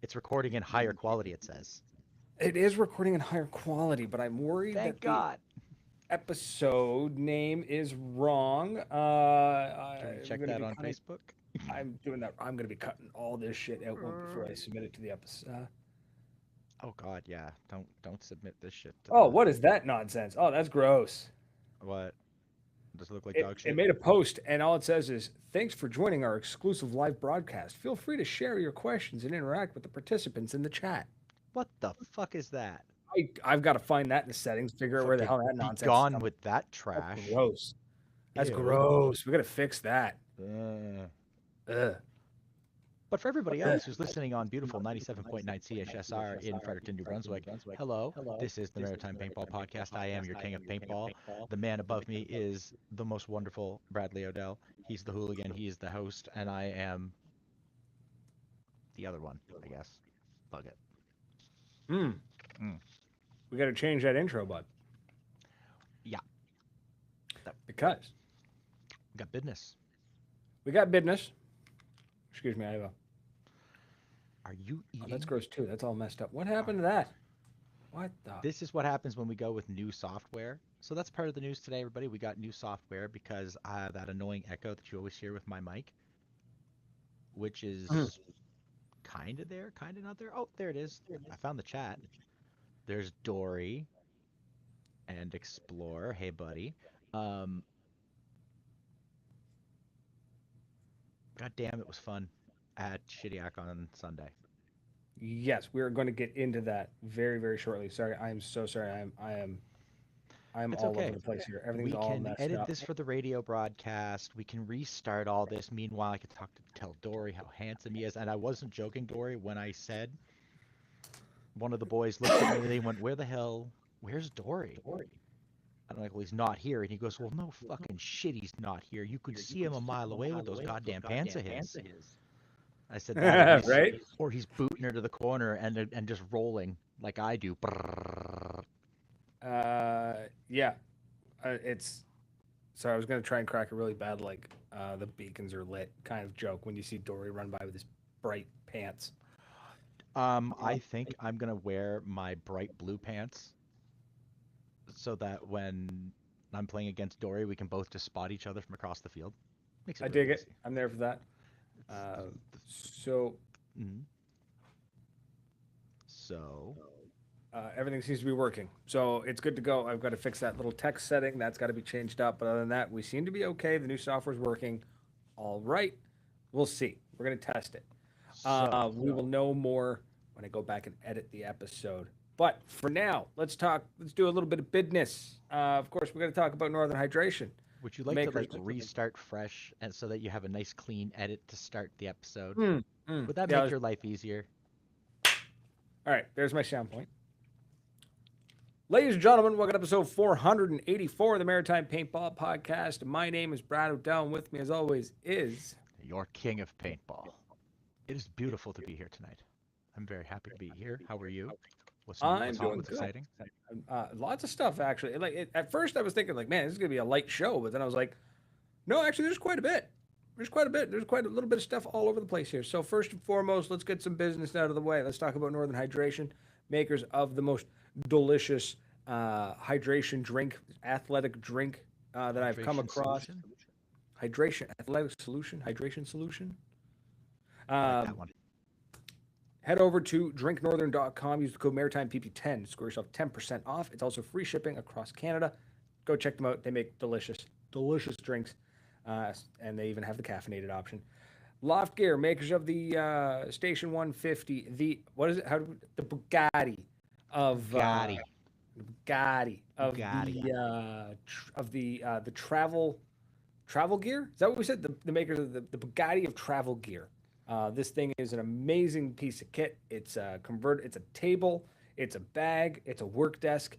It's recording in higher quality, it says. It is recording in higher quality, but I'm worried Thank that the God. episode name is wrong. Can we I'm check gonna that be on cutting. Facebook? I'm doing that. I'm gonna be cutting all this shit out before I submit it to the episode. Oh God, yeah. Don't submit this shit to Oh, the what is that nonsense? Oh, that's gross. what? Does it look like It, dog it shit? made a post, and all it says is, "Thanks for joining our exclusive live broadcast. Feel free to share your questions and interact with the participants in the chat." What the fuck is that? I've got to find that in the settings, figure out where the Fucking hell that be nonsense is gone coming. with that That's trash. gross. That's Ew. gross. We got to fix that. Uh. Ugh. But for everybody else who's listening on beautiful 97.9 CHSR in Fredericton, New Brunswick, hello. This is the Maritime Paintball Podcast. I am your king of paintball. The man above me is the most wonderful Bradley Odell. He's the hooligan, he is the host, and I am the other one, I guess. Bug it. Hmm. Mm. We got to change that intro, bud, Yeah, that, because we got business. we got business. Excuse me. I have a. Are you Oh, that's eating? gross too. That's all messed up. What Oh, happened to that? What the? this is what happens when we go with new software. So that's part of the news today, everybody. We got new software because that annoying echo that you always hear with my mic, which Mm. is kind of there, kind of not there. Oh, there it is. I found the chat. There's Dory and Explorer. Hey, buddy. Um, God damn, it was fun at Shidiak on Sunday. Yes, we are going to get into that very, very shortly. Sorry, I am so sorry. I'm It's all over okay. the place here. Everything's We all can messed edit up. this for the radio broadcast. We can restart all this. Meanwhile, I could tell Dory how handsome he is. And I wasn't joking, Dory, when I said one of the boys looked at me and they went, "Where the hell? Where's Dory?" And I'm like, "Well, he's not here." And he goes, "Well, no fucking shit, he's not here. You could see him a mile away with those goddamn pants of his." I said that, Right? or he's booting her to the corner and just rolling like I do. Brrrr. Yeah. It's sorry. I was going to try and crack a really bad the beacons are lit kind of joke when you see Dory run by with his bright pants. I think I'm gonna wear my bright blue pants so that when I'm playing against Dory, we can both just spot each other from across the field. Makes it I really dig it. easy. I'm there for that. It's So mhm. So, everything seems to be working. So it's good to go. I've got to fix that little text setting. That's got to be changed up. But other than that, we seem to be okay. The new software's working. All right. We'll see. We're going to test it. so We will know more when I go back and edit the episode. But for now, let's talk. Let's do a little bit of business. Of course, we're going to talk about Northern Hydration. would you The like to makers. like restart fresh and so that you have a nice clean edit to start the episode? Would that Yeah. make your life easier? All right. There's my sound point. Ladies and gentlemen, welcome to episode 484 of the Maritime Paintball Podcast. My name is Brad O'Dell, and with me, as always, is Your king of paintball. It is beautiful to be here tonight. I'm very happy to be here. How are you? What's new? I'm What's hot? doing What's good. exciting? Lots of stuff actually. At first, I was thinking like, man, this is gonna be a light show, but then I was like, no, actually, there's quite a bit. There's quite a bit. There's quite a little bit of stuff all over the place here. So first and foremost, let's get some business out of the way. Let's talk about Northern Hydration, makers of the most delicious hydration drink, athletic drink that I've come Hydration across. solution? Hydration, athletic solution, hydration solution. I like that one. Head over to drinknorthern.com. Use the code MaritimePP10 to score yourself 10% off. It's also free shipping across Canada. Go check them out. They make delicious, delicious drinks, and they even have the caffeinated option. Loft Gear, makers of the Station 150, the what is it? The Bugatti of Bugatti. Bugatti of Bugatti. the travel gear. Is that what we said? The makers of the Bugatti of travel gear. This thing is an amazing piece of kit. It's It's a table. It's a bag. It's a work desk.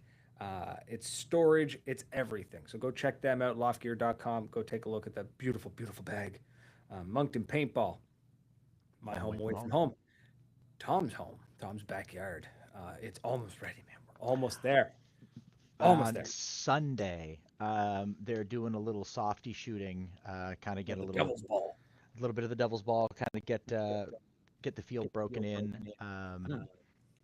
It's storage. It's everything. So go check them out. Loftgear.com. Go take a look at that beautiful, beautiful bag. Moncton Paintball, my home away from home. Tom's home. Tom's backyard. It's almost ready, man. We're almost there. Almost On there. Sunday, they're doing a little softy shooting, kind of get The Devil's Ball. a little bit of the devil's ball, kind of get get the field broken in,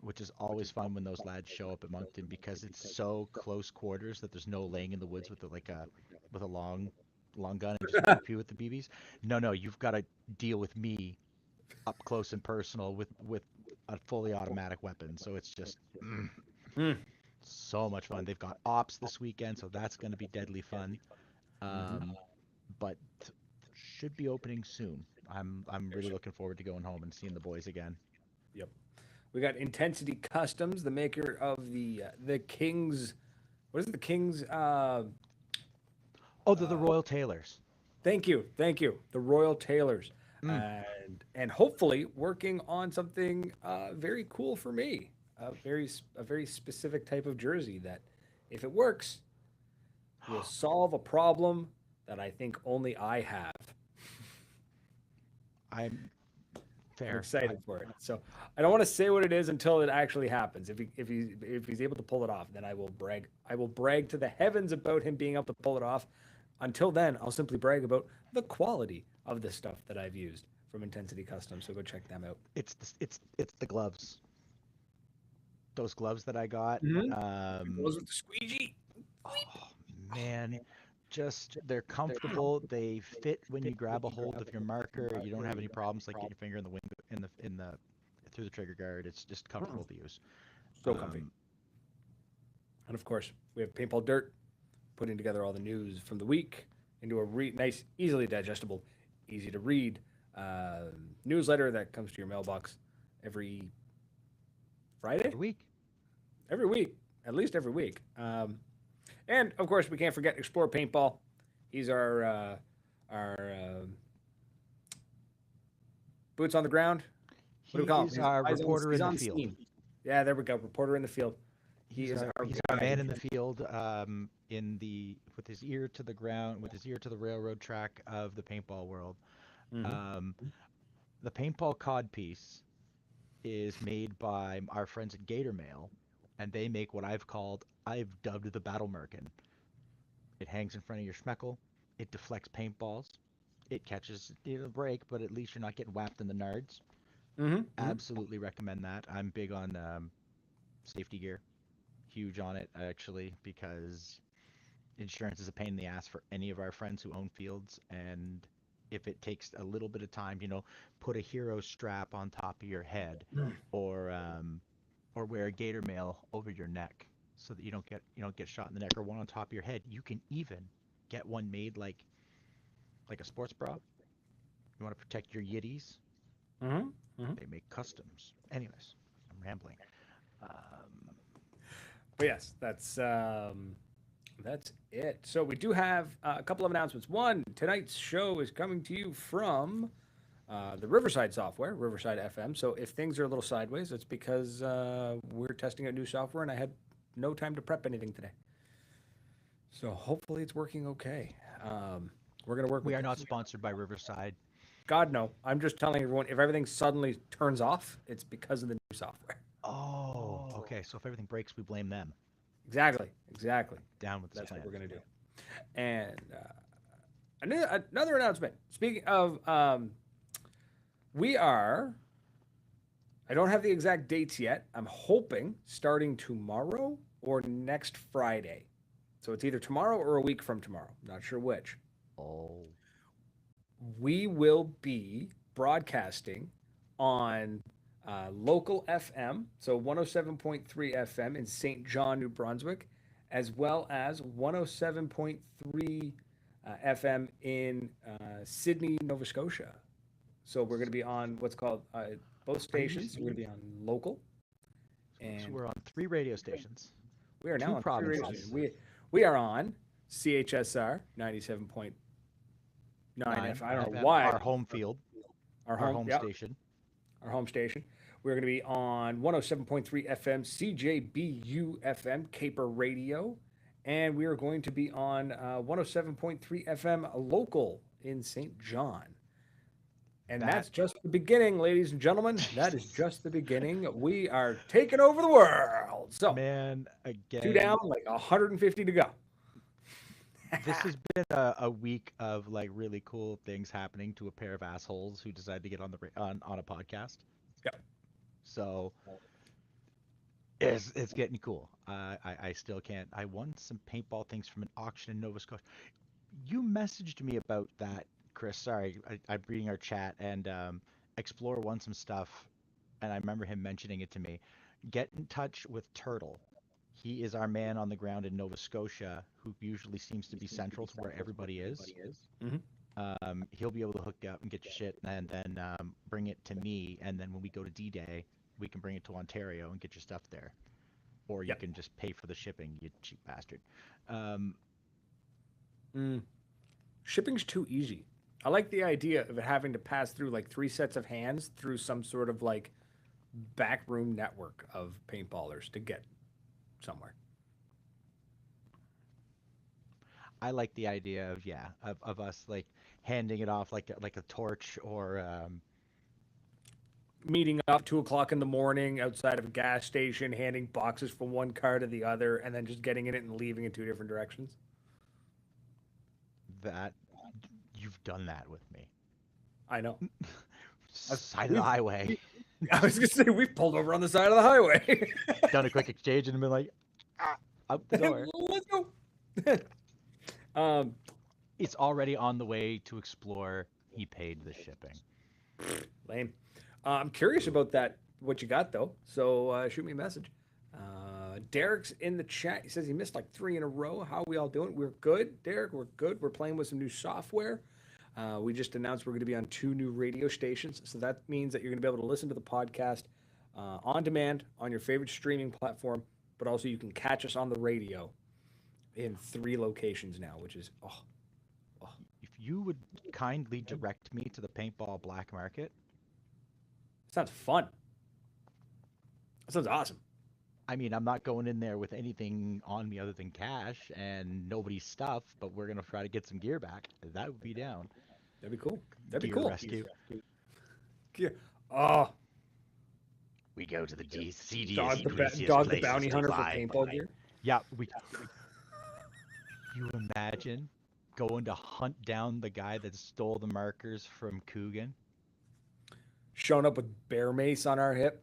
which is always fun when those lads show up at Moncton because it's so close quarters that there's no laying in the woods with a long gun and just pew pew with the BBs. No, you've got to deal with me up close and personal with a fully automatic weapon. So it's just Mm. so much fun. They've got ops this weekend, so that's going to be deadly fun. But should be opening soon. I'm really looking forward to going home and seeing the boys again. Yep. We got Intensity Customs, the maker of the King's. What is it? The King's. Oh, they're the Royal Tailors. Thank you. The Royal Tailors, Mm. and hopefully working on something very cool for me. A very specific type of jersey that, if it works, will solve a problem that I think only I have. I'm I'm excited for it. So I don't want to say what it is until it actually happens. If he's able to pull it off, then I will brag. I will brag to the heavens about him being able to pull it off. Until then, I'll simply brag about the quality of the stuff that I've used from Intensity Customs. So go check them out. It's the gloves. Those gloves that I got. Those with the squeegee. Oh, man, just they're comfortable. They fit when you grab a hold of your marker. You don't have any problems like getting your finger in the wing in the through the trigger guard. It's just comfortable to use. So comfy. And of course, we have Paintball Dirt, putting together all the news from the week into a nice, easily digestible, easy to read newsletter that comes to your mailbox every Friday? Every week, at least every week. And of course, we can't forget Explore Paintball. He's our boots on the ground. What do we call him? He's our reporter in the field. Scene. Yeah, there we go. Reporter in the field. He's our man in the field, with his ear to the ground, with his ear to the railroad track of the paintball world. The paintball cod piece is made by our friends at Gator Mail, and they make what I've dubbed the Battle Merkin. It hangs in front of your schmeckle. It deflects paintballs. It catches a break, but at least you're not getting whapped in the nards. Absolutely recommend that. I'm big on safety gear. Huge on it, actually, because insurance is a pain in the ass for any of our friends who own fields, and if it takes a little bit of time, put a hero strap on top of your head, or wear a Gator Mail over your neck so that you don't get shot in the neck, or one on top of your head. You can even get one made like a sports bra. You want to protect your yiddies? They make customs. Anyways, I'm rambling. But yes, that's it. So we do have a couple of announcements. One, tonight's show is coming to you from the Riverside software, Riverside FM. So if things are a little sideways, it's because we're testing out new software and I had no time to prep anything today. So hopefully it's working okay. We're going to work. We are not sponsored by Riverside. God, no. I'm just telling everyone, if everything suddenly turns off, it's because of the new software. Oh, okay. So if everything breaks, we blame them. Exactly. Down with this That's plan. what we're going to do. And another announcement. Speaking of, we are, I don't have the exact dates yet. I'm hoping starting tomorrow or next Friday. So it's either tomorrow or a week from tomorrow. Not sure which. Oh. We will be broadcasting on local FM, so 107.3 FM in St. John, New Brunswick, as well as 107.3 FM in Sydney, Nova Scotia. So we're going to be on what's called both stations. We're going to be on local. And so we're on 3 radio stations. We are now 2 on provinces. 3 radio stations. We are on CHSR 97.9 FM. I don't know why. Our home field. Our home station. Our home station. We're going to be on 107.3 FM, CJBU FM, Caper Radio. And we are going to be on 107.3 FM local in St. John. And that's just the beginning, ladies and gentlemen. That is just the beginning. We are taking over the world. So, man, again, 2 down, like 150 to go. This has been a week of like really cool things happening to a pair of assholes who decided to get on a podcast. Yep. So it's getting cool. I still can't. I won some paintball things from an auction in Nova Scotia. You messaged me about that, Chris. Sorry, I'm reading our chat, and Explorer won some stuff, and I remember him mentioning it to me. Get in touch with Turtle. He is our man on the ground in Nova Scotia, who usually seems to be central to where everybody is. Hmm. He'll be able to hook you up and get your shit, and then bring it to me. And then when we go to D-Day, we can bring it to Ontario and get your stuff there. Or you Yep. can just pay for the shipping, you cheap bastard. Um, Mm. Shipping's too easy. I like the idea of it having to pass through like 3 sets of hands through some sort of like backroom network of paintballers to get somewhere. I like the idea of of us like handing it off like a torch or Meeting up 2 o'clock in the morning outside of a gas station, handing boxes from one car to the other, and then just getting in it and leaving in two different directions. that. You've done that with me. I know. Side of the We've, highway. I was gonna say we've pulled over on the side of the highway. Done a quick exchange and been like, out the door. Let's go. um, It's already on the way to Explore. He paid the shipping. Lame. I'm curious about that. What you got though? So shoot me a message. Derek's in the chat. He says he missed like 3 in a row. How are we all doing? We're good, Derek. We're good. We're playing with some new software. We just announced we're going to be on 2 new radio stations. So that means that you're going to be able to listen to the podcast on demand on your favorite streaming platform, but also you can catch us on the radio in 3 locations now, which is If you would kindly direct me to the paintball black market, sounds fun. That sounds awesome. I mean, I'm not going in there with anything on me other than cash and nobody's stuff, but we're gonna try to get some gear back. That would be down. That'd be cool. That'd be Gear cool. rescue. Gear. Oh, We go to the CDS dog the bounty hunter for paintball gear. Yeah, we. You imagine going to hunt down the guy that stole the markers from Coogan? Showing up with bear mace on our hip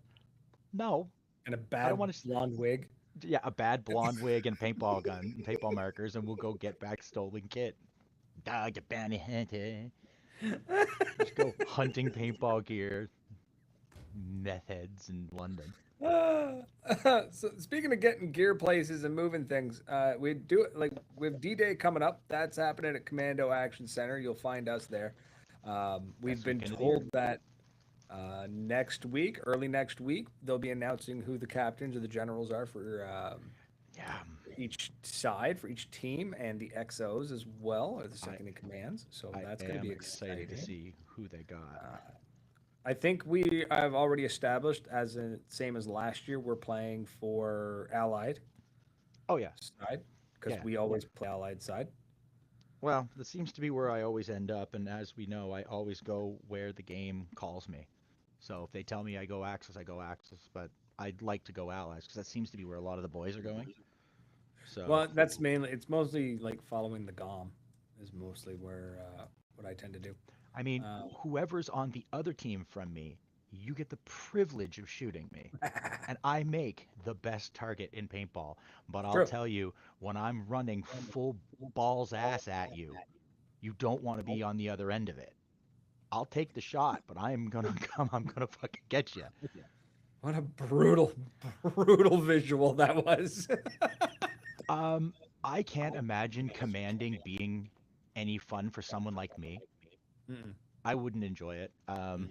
No, and a I bad don't want to. blonde wig. Yeah, a bad blonde wig and a paintball gun and paintball markers, and we'll go get back stolen kit. Dog the bounty hunter. Just go hunting paintball gear. Meth heads in London. So speaking of getting gear places and moving things, we do it like with D-Day coming up. That's happening at Commando Action Center. You'll find us there. We've Best been weekend of the told year. that next week, early next week, they'll be announcing who the captains or the generals are for Yeah, each side, for each team, and the XOs as well, or the second in commands. So I that's going to am be excited to exciting. see who they got. I think we have already established, as in same as last year, we're playing for Allied Oh yeah. side because Yeah. we always play Allied side. Well, this seems to be where I always end up, and as we know, I always go where the game calls me. So if they tell me I go Axis, I go Axis, but I'd like to go Allies because that seems to be where a lot of the boys are going. So, Well, that's mainly it's mostly like following the GOM is mostly where what I tend to do. I mean, Uh, whoever's on the other team from me, you get the privilege of shooting me. And I make the best target in paintball. But I'll True. tell you, when I'm running full balls ass at you, you don't want to be on the other end of it. I'll take the shot, but I'm gonna come. I'm gonna fucking get you. What a brutal, brutal visual that was. I can't imagine commanding being any fun for someone like me. Mm-mm. I wouldn't enjoy it.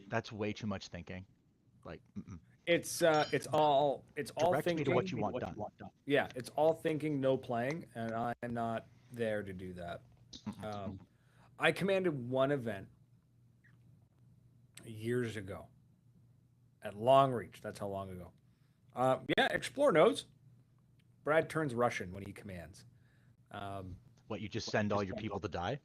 That's way too much thinking. Like, It's all direct me thinking. to what you want done. Yeah, it's all thinking, no playing, and I'm not there to do that. I commanded one event years ago at Long Reach. That's how long ago. Yeah, Explore knows. Brad turns Russian when he commands. What, you just send all your people to die?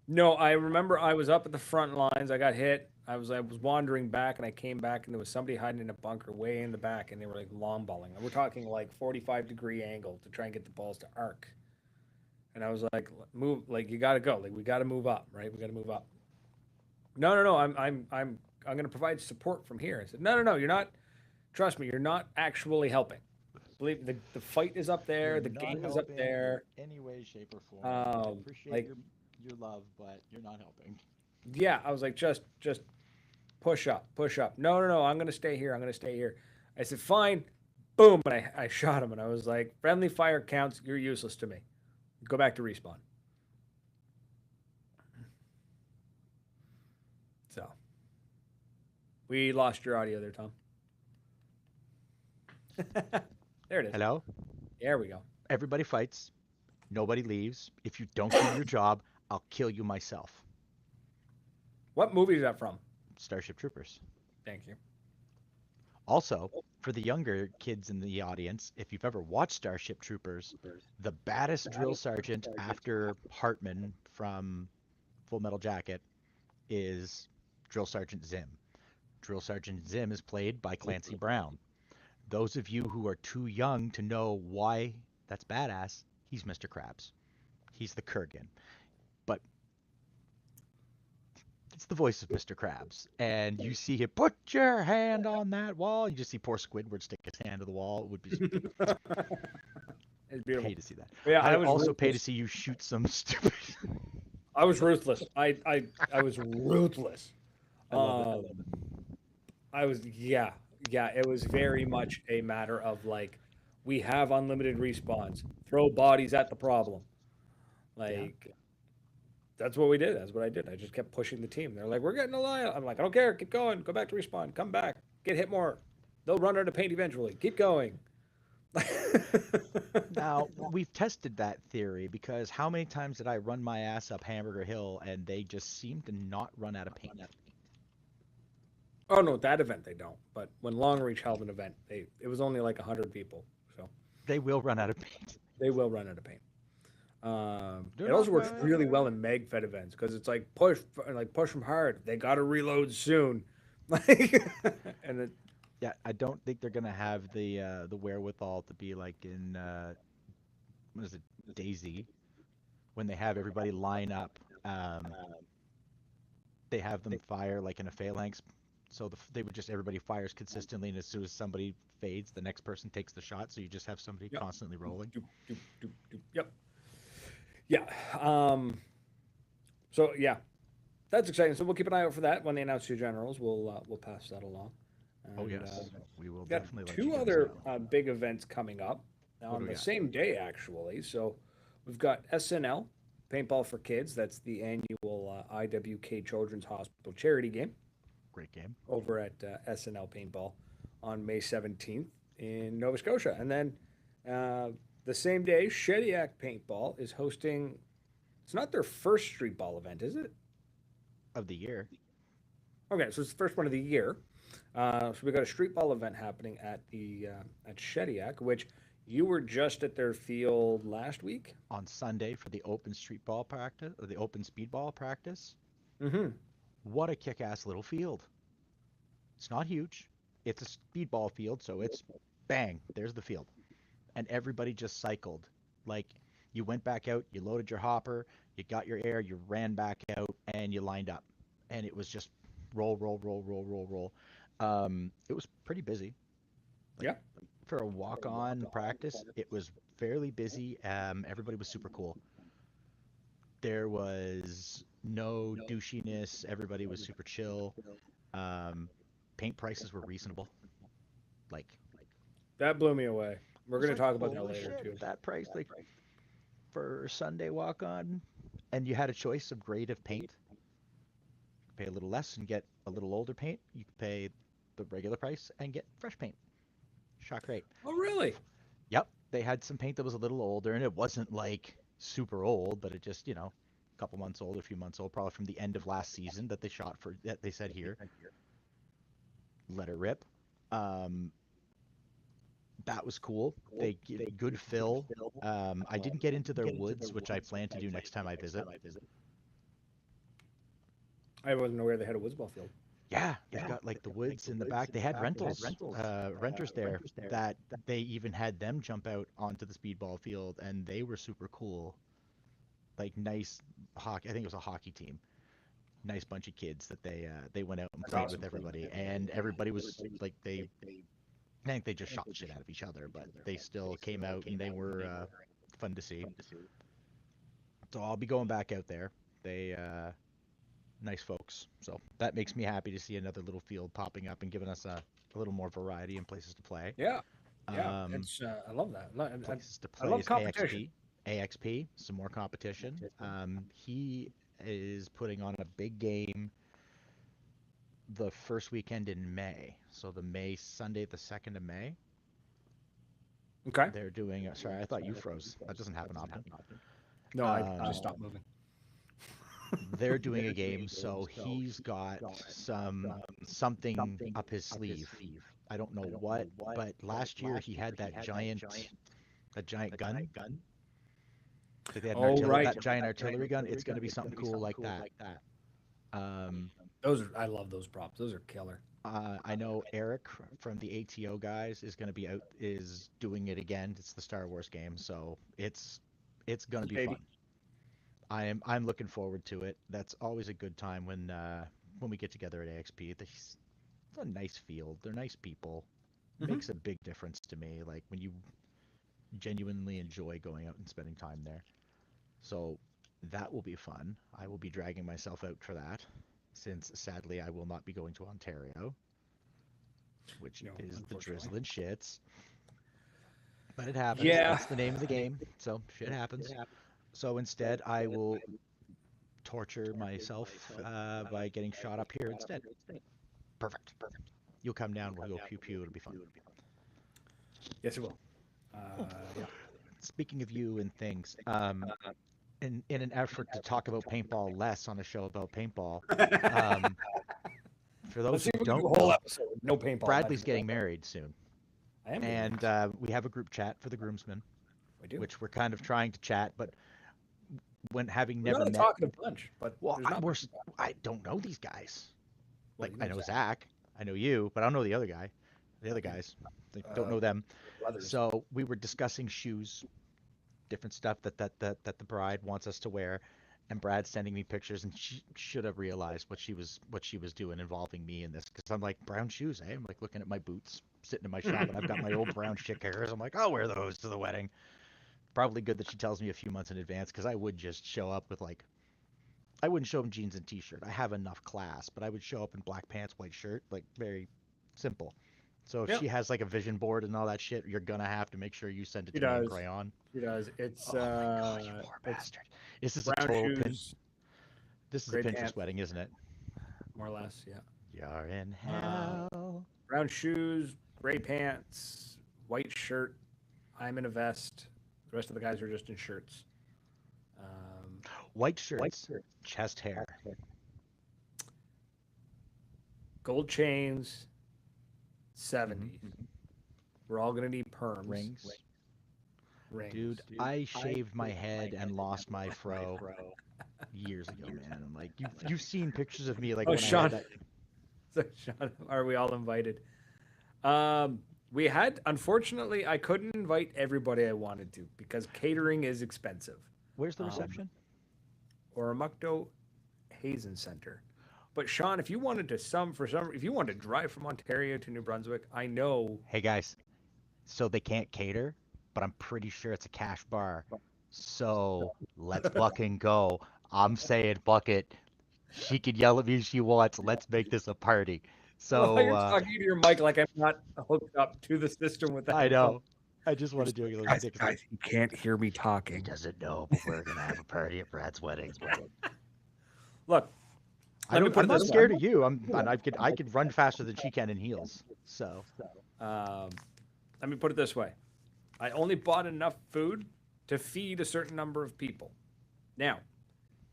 No, I remember I was up at the front lines. I got hit. I was wandering back, and I came back, and there was somebody hiding in a bunker way in the back, and they were like long balling. And we're talking like 45-degree angle to try and get the balls to arc. And I was like, "Move! Like you got to go! Like we got to move up, right? We got to move up." No. I'm I'm gonna provide support from here. I said, no, you're not. Trust me, you're not actually helping. Believe me, the fight is up You're there, the not game is up helping there. in any way, shape, or form. I appreciate Like, your love, but you're not helping. yeah, I was like, just push up, push up. No, I'm gonna stay here. I'm gonna stay here. I said, fine. Boom, and I shot him, and I was like, friendly fire counts. You're useless to me. Go back to respawn. So we lost your audio there, Tom. There it is. Hello? There we go. Everybody fights. Nobody leaves. If you don't do your job, I'll kill you myself. What movie is that from? Starship Troopers. Thank you. Also, for the younger kids in the audience, if you've ever watched Starship Troopers, the baddest drill sergeant after Hartman from Full Metal Jacket is Drill Sergeant Zim. Drill Sergeant Zim is played by Clancy Brown. Those of you who are too young to know why that's badass, he's Mr. Krabs. He's the Kurgan. But it's the voice of Mr. Krabs. And you see him, put your hand on that wall. You just see poor Squidward stick his hand to the wall. It would be It's beautiful. pay to see that. Yeah, I I would was also pay to ruthless. see you shoot some stupid. I was ruthless. I was ruthless. I love it. I Um, love it. I was yeah. It was very much a matter of like, we have unlimited respawns. Throw bodies at the problem. Like that's what we did. That's what I did. I just kept pushing the team. They're like, we're getting a line. I'm like, I don't care. Keep going. Go back to respawn. Come back. Get hit more. They'll run out of paint eventually. Keep going. Now, we've tested that theory because how many times did I run my ass up Hamburger Hill and they just seem to not run out of paint? Oh no, that event they don't. But when Long Reach held an event, it was only like 100 people, so They will run out of paint. they will run out of paint. Do It not also works run. really well in MegFed events because it's like push them hard. They got to reload soon, like, and it, Yeah, I don't think they're gonna have the wherewithal to be like in what is it, Daisy, when they have everybody line up. They have them fire like in a phalanx, so they would just everybody fires consistently, and as soon as somebody fades, the next person takes the shot. So you just have somebody Yep. constantly rolling. doop, doop, doop, doop. Yep. Yeah. So yeah, that's exciting. So we'll keep an eye out for that when they announce your generals. We'll pass that along. Oh And, yes, we will got definitely let two you guys other know. big events coming up What on do we the got? same day, actually. So we've got SNL, Paintball for Kids. That's the annual IWK Children's Hospital charity game Great game. over at SNL Paintball on May 17th in Nova Scotia. And then the same day, Shediac Paintball is hosting, it's not their first street ball event, is it? Of the year. Okay, so it's the first one of the year. So we got a street ball event happening at the at Shediac, which you were just at their field last week. On Sunday for the open street ball practice or the open speedball practice. Mm-hmm. What a kick-ass little field. It's not huge. It's a speedball field, so it's bang, there's the field. And everybody just cycled. Like you went back out, you loaded your hopper, you got your air, you ran back out, and you lined up. And it was just roll, roll, roll, roll, roll, roll. It was pretty busy. Like Yeah. for a walk-on practice, it was fairly busy. Everybody was super cool. There was no douchiness. Everybody was super chill. Um, Paint prices were reasonable. Like That blew me away. We're it's going to like, talk about that holy later shit, too. that price, like for Sunday walk on, and you had a choice of grade of paint. Pay a little less and get a little older paint. You could pay the regular price and get fresh paint. Shock rate. Oh, really? Yep, they had some paint that was a little older, and it wasn't like super old, but it just, a couple months old, a few months old, probably from the end of last season that they shot for, that they said here. Let it rip. Um, that was cool. They get good fill. I didn't get into their woods, which I plan to do next time I visit. I wasn't aware they had a woods ball field. Yeah, they've got like the woods in the back. They had renters there that they even had them jump out onto the speedball field, and they were super cool. Like nice hockey. I think it was a hockey team. nice bunch of kids that they went out and That's played awesome. with everybody, and everybody was like I think they just shot the shit out of each other, but they still came out and they were fun to see. So I'll be going back out there. They nice folks, so that makes me happy to see another little field popping up and giving us a little more variety and places to play. Yeah, yeah. Um, It's I love that. Places to I play love is competition. AXP, some more competition. He is putting on a big game the first weekend in May. So the May Sunday, the 2nd of May. Okay. They're doing. Sorry, I thought you froze. That doesn't happen often. No, I just Um, stopped moving. they're doing a game, so he's got something up his sleeve. I don't know what, but last year he had that giant gun. Like they had Oh, right. that giant artillery gun. It's going to be something cool like that. Um, I love those props. Those are killer. I know Eric from the ATO guys is doing it again. It's the Star Wars game, so it's gonna be Baby. fun. I'm looking forward to it. That's always a good time when we get together at AXP. It's a nice field. They're nice people. It Mhm. makes a big difference to me. Like when you genuinely enjoy going out and spending time there. So that will be fun. I will be dragging myself out for that, since sadly I will not be going to Ontario, which No, is the unfortunately. drizzling shits. But it happens. Yeah. That's the name of the game. So shit happens. So instead, I will torture myself by getting shot up here instead. Perfect. You'll come down. We'll go pew pew. It'll be fun. Yes, it will. Yeah. Speaking of you and things, in an effort to talk about paintball less on a show about paintball, um, for Let's those see who if we can do don't a whole know, episode. No paintball. Bradley's getting married soon, I am. Getting and married. we have a group chat for the groomsmen, We do. which we're kind of trying to chat, but when having We're never not a met, talkative bunch, but well, there's not. I don't know these guys. Well, Like you I know Zach. Zach, I know you, but I don't know the other guy. The other guys, I don't know them. Brothers. So we were discussing shoes, different stuff that the bride wants us to wear, and Brad's sending me pictures, and she should have realized what she was doing involving me in this, because I'm like, brown shoes, eh? I'm like looking at my boots sitting in my shop, and I've got my old brown shit carriers. I'm like, I'll wear those to the wedding. Probably good that she tells me a few months in advance, because I would just show up with like, I wouldn't show up in jeans and t-shirt. I have enough class, but I would show up in black pants, white shirt, like very simple. So if Yep. she has like a vision board and all that shit, you're gonna have to make sure you send it She to me in does. crayon. She does. It's Oh my god, you poor it's bastard. This is a brown total shoes, this is a gray Pinterest pants. wedding, isn't it? More or less, yeah. You're in hell. Brown shoes, gray pants, white shirt. I'm in a vest. The rest of the guys are just in shirts. White shirts, chest hair. Gold chains, 70s. We're all gonna need perms. Rings. Rings. Dude, I shaved my head and lost my fro years ago, man. Like you've seen pictures of me like Oh, when Sean. I had that. So, Sean, are we all invited? We had, unfortunately, I couldn't invite everybody I wanted to because catering is expensive. Where's the reception? Oromocto Hazen Center. But Sean, if you wanted to if you wanted to drive from Ontario to New Brunswick, I know. Hey guys, so they can't cater, but I'm pretty sure it's a cash bar. So let's fucking go. I'm saying fuck it. She can yell at me if she wants. Let's make this a party. So You're talking to your mic like I'm not hooked up to the system with that. I know. I just want to do it. Guys, you can't hear me He talking. doesn't know, but we're gonna have a party at Brad's wedding. Look, I'm put it not this scared way. of you. I could run faster than she can in heels. So let me put it this way. I only bought enough food to feed a certain number of people. Now,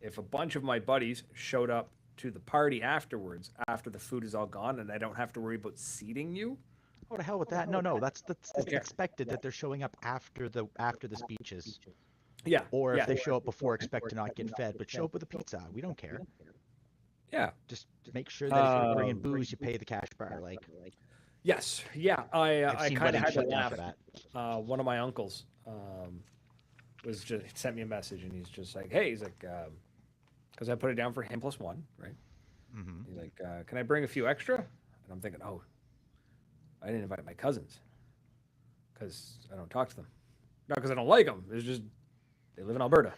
if a bunch of my buddies showed up to the party afterwards, after the food is all gone, and I don't have to worry about seating you, what the hell with that? No, that's expected that they're showing up after the speeches. yeah. Or yeah, if they show up before, expect to not get fed, but show up with a pizza. We don't care. yeah. Just make sure that if you're bringing booze, you pay the cash bar. Like Yes, yeah. I've I seen kind of weddings had to shut down laugh. for that. One of my uncles was just sent me a message, and he's just like, "Hey," he's like, because I put it down for him plus one, right? Mm-hmm. He's like, can I bring a few extra? And I'm thinking, oh, I didn't invite my cousins because I don't talk to them. Not because I don't like them. It's just they live in Alberta.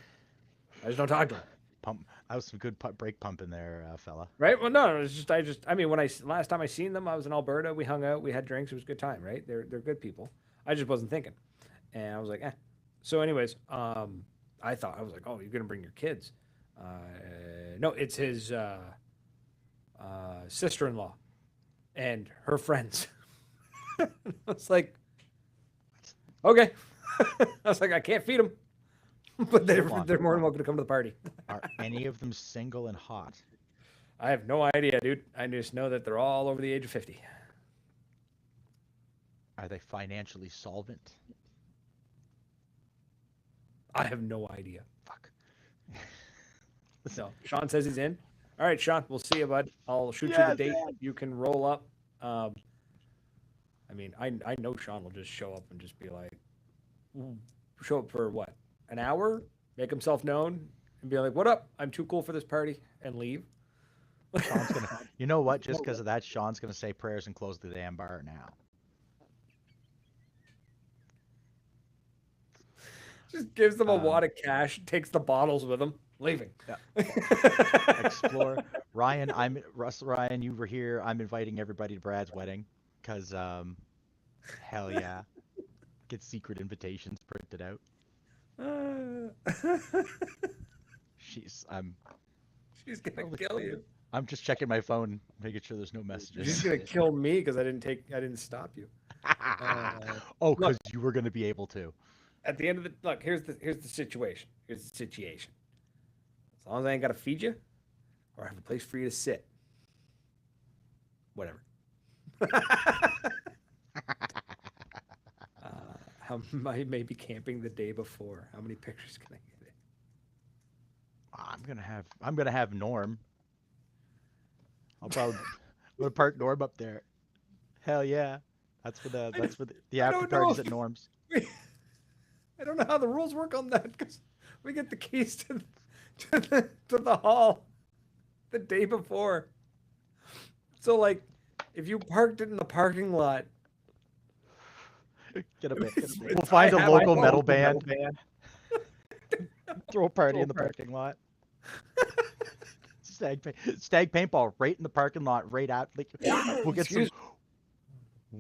I just don't talk to them. Pump. That was some good brake pump in there, fella. Right? Well, no, it's just I mean, last time I seen them, I was in Alberta. We hung out, we had drinks. It was a good time, right? They're good people. I just wasn't thinking, and I was like, eh. So, anyways, I was like, oh, you're gonna bring your kids? No, it's his sister-in-law and her friends. I was like, okay. I was like, I can't feed them, but they're more than welcome to come to the party. Are any of them single and hot? I have no idea, dude. I just know that they're all over the age of 50. Are they financially solvent? I have no idea. Fuck. So Sean says he's in. All right, Sean, we'll see you, bud. I'll shoot you the date. You can roll up. I mean, I know Sean will just show up and just be like, show up for what? An hour? Make himself known and be like, what up? I'm too cool for this party, and leave. Sean's gonna, you know what? Just because of that, Sean's gonna say prayers and close the damn bar now. Just gives them a wad of cash, takes the bottles with him, leaving. Yeah. Explore. Ryan, you were here. I'm inviting everybody to Brad's wedding because, hell yeah. Get secret invitations printed out. She's gonna kill you. I'm just checking my phone, making sure there's no messages. She's gonna kill me because I didn't stop you. Oh, because you were gonna be able to. At the end of the look, here's the situation. Here's the situation. As long as I ain't gotta feed you, or have a place for you to sit, whatever. I may be camping the day before. How many pictures can I get in? I'm gonna have Norm. I'm gonna park Norm up there. Hell yeah. That's for the after parties at Norm's. I don't know how the rules work on that because we get the keys to the hall the day before. So like, if you parked it in the parking lot, We'll find a local metal band. Throw a party in the parking lot. Stag paintball right in the parking lot, right out. Like, we'll get some.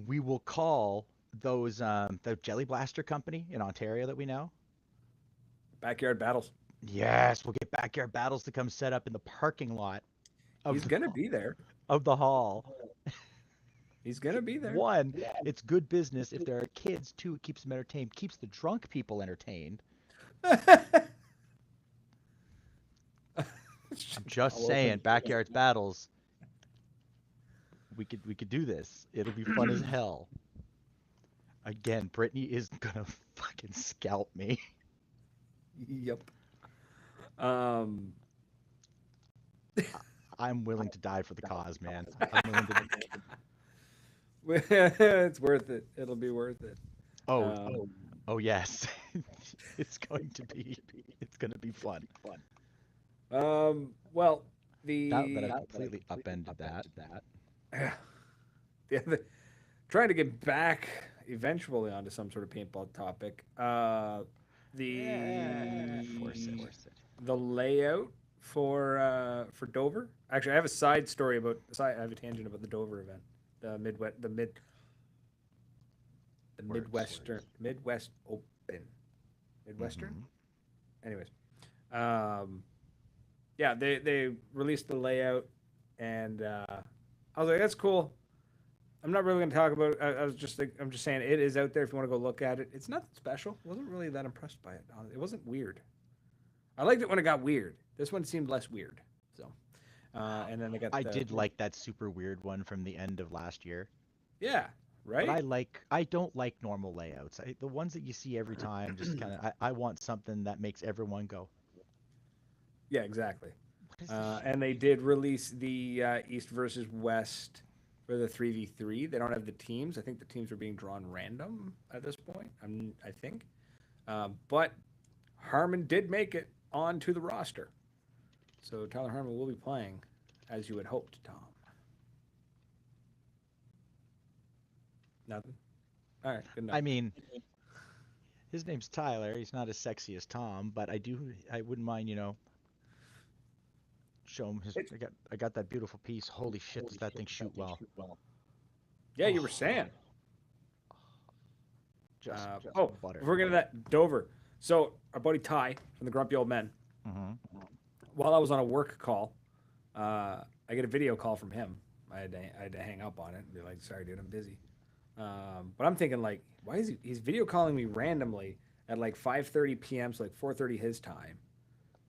We will call those the Jelly Blaster company in Ontario that we know. Backyard Battles. Yes, we'll get Backyard Battles to come set up in the parking lot. He's gonna be there. Of the hall. He's gonna be there. One, it's good business. If there are kids, two, it keeps them entertained, keeps the drunk people entertained. I'm just saying, Backyard Battles. We could do this. It'll be fun as hell. Again, Brittany is gonna fucking scalp me. Yep. I'm willing to die for the cause, man. I'm willing to... It's worth it. It'll be worth it. Oh yes. It's going to be fun. Well, Now that I've completely upended that. Trying to get back eventually onto some sort of paintball topic. Force it. The layout for Dover. Actually, I have a side story I have a tangent about the Dover event. The Midwest Open. Midwestern? Mm-hmm. Anyways. Yeah, they released the layout and I was like, that's cool. I'm not really going to talk about it. I'm just saying it is out there if you want to go look at it. It's nothing special. Wasn't really that impressed by it. It wasn't weird. I liked it when it got weird. This one seemed less weird. So, and then they got. I did like that super weird one from the end of last year. Yeah. Right. But I don't like normal layouts. The ones that you see every time, just kind of. I want something that makes everyone go. Yeah, exactly. And they did release the East versus West for the 3v3. They don't have the teams. I think the teams are being drawn random at this point. I think. But Harmon did make it onto the roster. So Tyler Harmon will be playing as you had hoped, Tom. Nothing. All right, good enough. I mean, his name's Tyler. He's not as sexy as Tom, but I wouldn't mind, show him his. I got that beautiful piece. Holy shit, does that thing shoot well? Yeah, you were saying. Just butter. Before we get to that, Dover. So our buddy Ty from the Grumpy Old Men. Mm-hmm. While I was on a work call, I get a video call from him. I had to hang up on it and be like, "Sorry, dude, I'm busy." But I'm thinking like, why is he's video calling me randomly at like 5:30 p.m. so like 4:30 his time,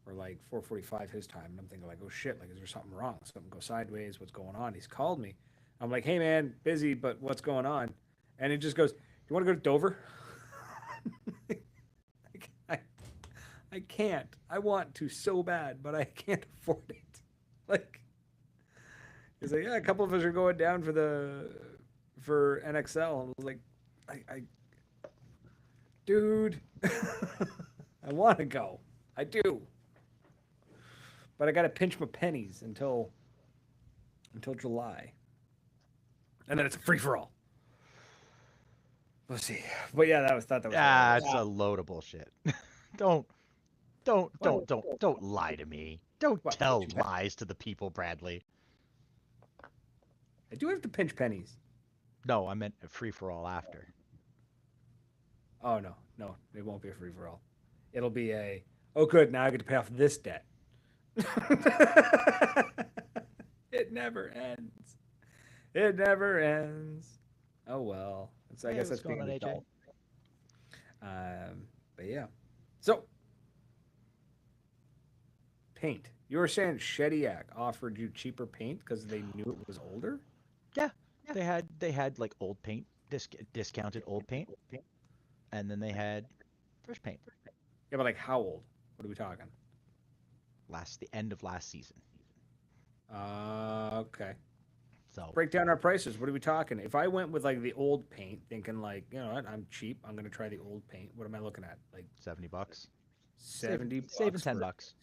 or like 4:45 his time, and I'm thinking like, oh shit, like is there something wrong? Something go sideways? What's going on? He's called me. I'm like, hey man, busy, but what's going on? And it just goes, you want to go to Dover? I can't. I want to so bad, but I can't afford it. Like, he's like, yeah, a couple of us are going down for NXL. And I was like, I dude, I want to go. I do. But I got to pinch my pennies until July. And then it's a free for all. Let's see. But yeah, that was It's a load of bullshit. Don't lie to me. Don't tell lies to the people, Bradley. I do have to pinch pennies. No, I meant a free for all after. Oh no, it won't be a free for all. It'll be oh good, now I get to pay off this debt. It never ends. It never ends. Oh well. So I guess that's being an adult. But yeah. So paint. You were saying Shediac offered you cheaper paint because they knew it was older? Yeah. They had like old paint, discounted old paint, and then they had fresh paint. Yeah, but like how old? What are we talking? The end of last season. Okay. So break down our prices. What are we talking? If I went with like the old paint, thinking like, you know what, I'm cheap, I'm gonna try the old paint. What am I looking at? Like $70. $70. Saving $10.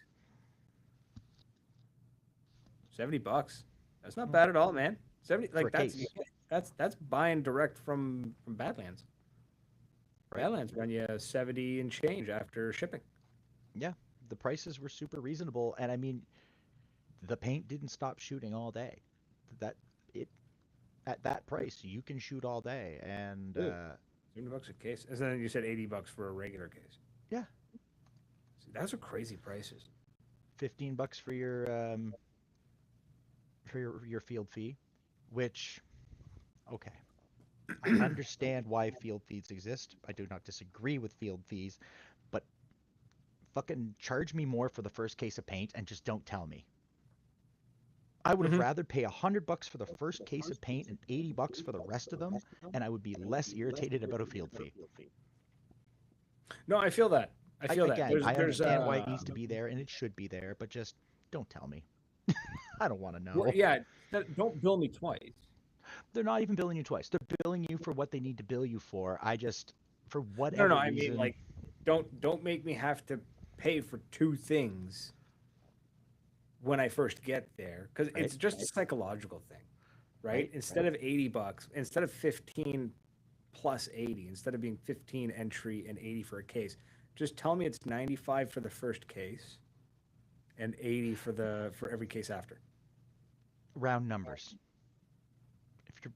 $70. That's not bad at all, man. 70 like that's buying direct from Badlands. Right. Badlands run you 70 and change after shipping. Yeah, the prices were super reasonable, and I mean, the paint didn't stop shooting all day. At that price, you can shoot all day, and $70 a case. And then you said $80 for a regular case. Yeah, see, those are crazy prices. $15 for your field fee, which, okay, I understand why field fees exist. I do not disagree with field fees, but fucking charge me more for the first case of paint and just don't tell me. I would have rather pay $100 for the first case of paint and $80 for the rest of them, and I would be less irritated about a field fee. No, I feel that. I feel again, that. I understand why it needs to be there, and it should be there, but just don't tell me. I don't want to know. Well, yeah, don't bill me twice. They're not even billing you twice. They're billing you for what they need to bill you for. For whatever reason. I mean, like, don't make me have to pay for two things when I first get there, because it's just a psychological thing, right? Instead of $80, instead of 15 plus 80, instead of being 15 entry and 80 for a case, just tell me it's 95 for the first case and 80 for every case after. Round numbers.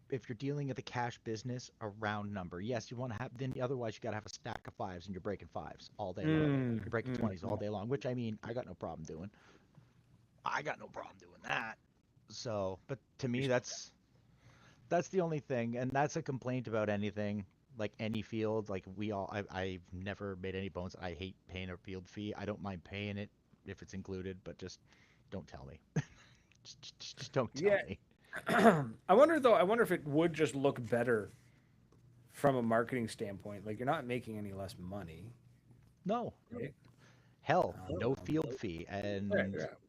If you're dealing with a cash business, a round number. Yes, you want to have. Then otherwise, you got to have a stack of fives, and you're breaking fives all day long. You're breaking 20s all day long, which I mean, I got no problem doing. That. So, but to me, that's the only thing, and that's a complaint about anything, like any field. Like I've never made any bones. I hate paying a field fee. I don't mind paying it if it's included, but just don't tell me. just don't tell me. I wonder if it would just look better from a marketing standpoint. Like, you're not making any less money. No. Right? Hell, no field fee. And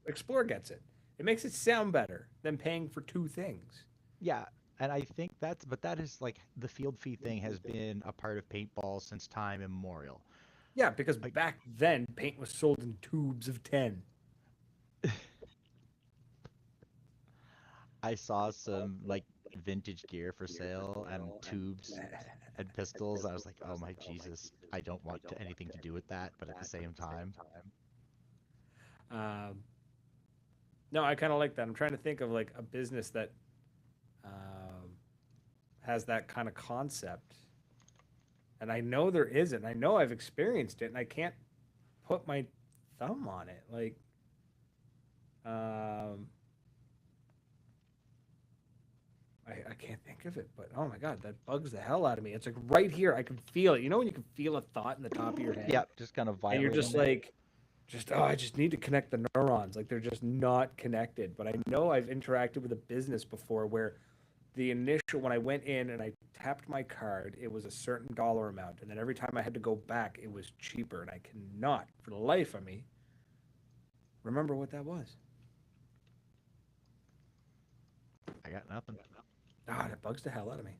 Explore gets it. It makes it sound better than paying for two things. Yeah, and I think that is like the field fee thing has been a part of paintball since time immemorial. Yeah, because back then paint was sold in tubes of 10. I saw some like vintage gear for sale and tubes and pistols. I was like, oh my Jesus, I don't want anything to do with that, but at the same time, Um, no, I kind of like that. I'm trying to think of like a business that um, has that kind of concept, and I know there isn't. I know I've experienced it, and I can't put my thumb on it. Like, um, I can't think of it, but oh my god, that bugs the hell out of me. It's like right here, I can feel it. You know when you can feel a thought in the top of your head, yeah, just kind of and you're vibrating just there. like, just oh, I just need to connect the neurons. Like they're just not connected. But I know I've interacted with a business before where the initial when I went in and I tapped my card, it was a certain dollar amount, and then every time I had to go back, it was cheaper, and I cannot, for the life of me, remember what that was. I got nothing. Ah, that bugs the hell out of me.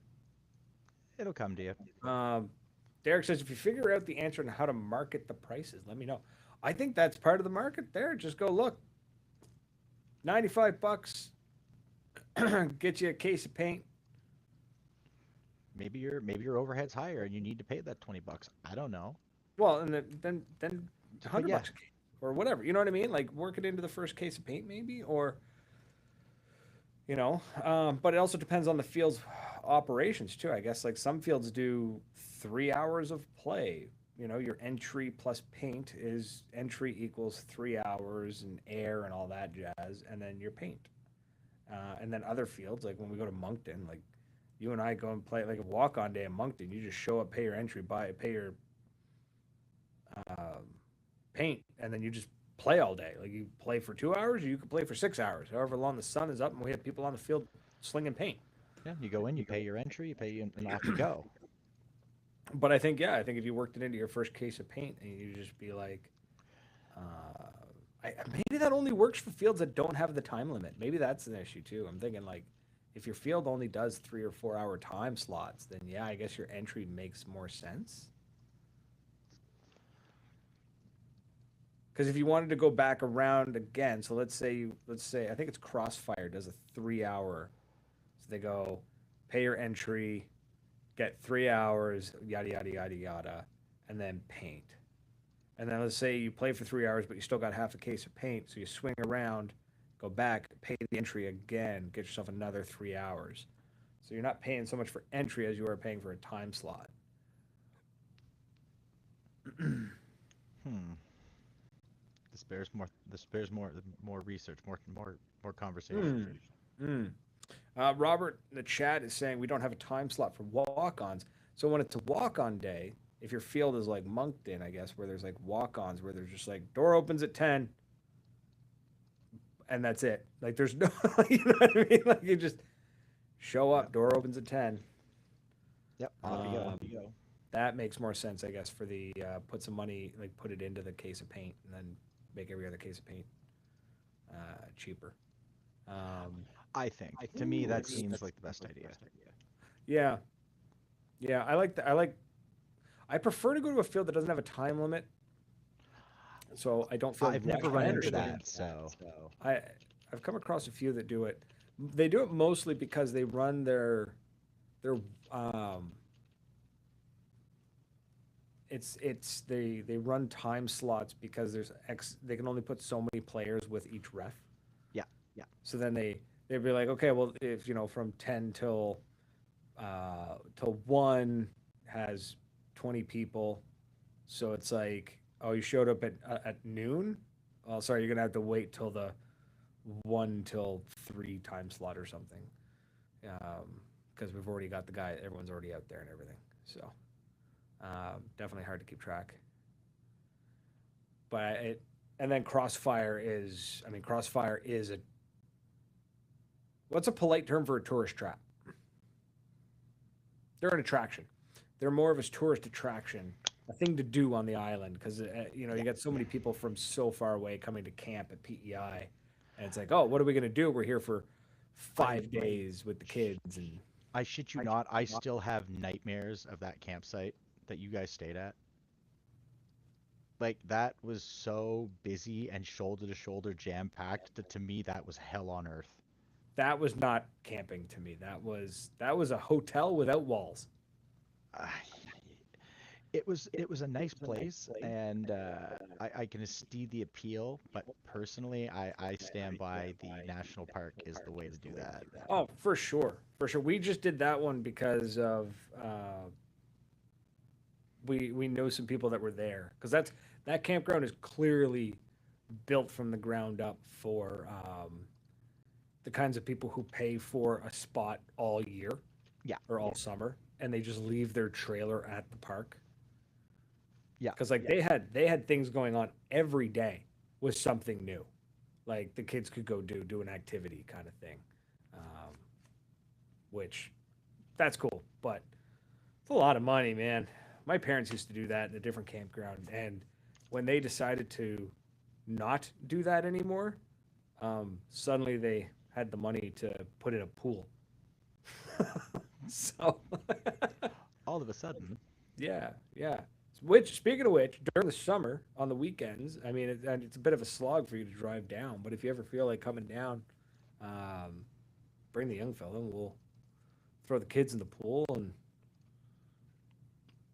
It'll come to you. Um, Derek says, if you figure out the answer on how to market the prices, let me know. I think that's part of the market there. Just go look. 95 bucks, get you a case of paint. Maybe your overhead's higher and you need to pay that 20 bucks. I don't know. Well, and then But 100 yeah, bucks a case or whatever. You know what I mean? Like work it into the first case of paint maybe or but it also depends on the field's operations too. I guess like some fields do 3 hours of play. Your entry plus paint is entry equals 3 hours and air and all that jazz, and then your paint. And then other fields, like when we go to Moncton, like you and I go and play like a walk on day in Moncton, you just show up, pay your entry, pay your um, paint, and then you just play all day. Like you play for 2 hours, or you can play for 6 hours, however long the sun is up, and we have people on the field slinging paint. yeah. You go in, you pay your entry, you pay, and off you go. But I think if you worked it into your first case of paint, and you just be like, maybe that only works for fields that don't have the time limit. Maybe that's an issue too. I'm thinking like, if your field only does 3 or 4 hour time slots, then yeah, I guess your entry makes more sense. Because if you wanted to go back around again, so let's say I think it's Crossfire does a 3 hour. So they go, pay your entry, get 3 hours, yada yada yada yada, and then paint. And then let's say you play for 3 hours, but you still got half a case of paint, so you swing around, go back, pay the entry again, get yourself another 3 hours. So you're not paying so much for entry as you are paying for a time slot. Hmm. This bears more research, more conversation. Hmm. Hmm. Robert in the chat is saying we don't have a time slot for walk-ons. So when it's a walk-on day, if your field is like Moncton, I guess, where there's like walk-ons, where there's just like door opens at 10, and that's it. Like there's no, you know what I mean? Like you just show Yep. up, door opens at 10. Yep. Off you go. That makes more sense, I guess, for the put some money, like put it into the case of paint, and then make every other case of paint cheaper. Um, I think. To me, that seems like the best idea. yeah, yeah, I like that. I prefer to go to a field that doesn't have a time limit, so I don't feel I've never rushed. run I into understand. that, so I I've come across a few that do it. They do it mostly because they run their um they run time slots because they can only put so many players with each ref. yeah, yeah. So then they'd be like, okay, well if from 10 till 1 has 20 people, so it's like, oh, you showed up at noon. Oh, sorry, you're gonna have to wait till the 1 till 3 time slot or something, because we've already got the guy. Everyone's already out there and everything. So definitely hard to keep track. But and then Crossfire is, I mean, Crossfire is a what's a polite term for a tourist trap? They're an attraction. They're more of a tourist attraction, a thing to do on the island because you Yeah. got so many people from so far away coming to camp at PEI, and it's like, oh, what are we gonna do? We're here for I 5 days with the kids, and I shit you not, I still have nightmares of that campsite that you guys stayed at. Like that was so busy and shoulder to shoulder jam packed that to me that was hell on earth. that was not camping to me. That was a hotel without walls. I- it was a nice place, and I can see the appeal, but personally, I stand by the national park is the way to do that. Oh, for sure, for sure. We just did that one because of we know some people that were there because that campground is clearly built from the ground up for the kinds of people who pay for a spot all year Yeah, or all summer, and they just leave their trailer at the park. yeah. Because like they had things going on every day with something new, like the kids could go do an activity kind of thing, um, which that's cool, but it's a lot of money, man. My parents used to do that in a different campground, and when they decided to not do that anymore, suddenly they had the money to put in a pool. So, All of a sudden, yeah, yeah. Which, speaking of which, during the summer on the weekends, I mean, and it's a bit of a slog for you to drive down. But if you ever feel like coming down, um, bring the young fella. And we'll throw the kids in the pool and will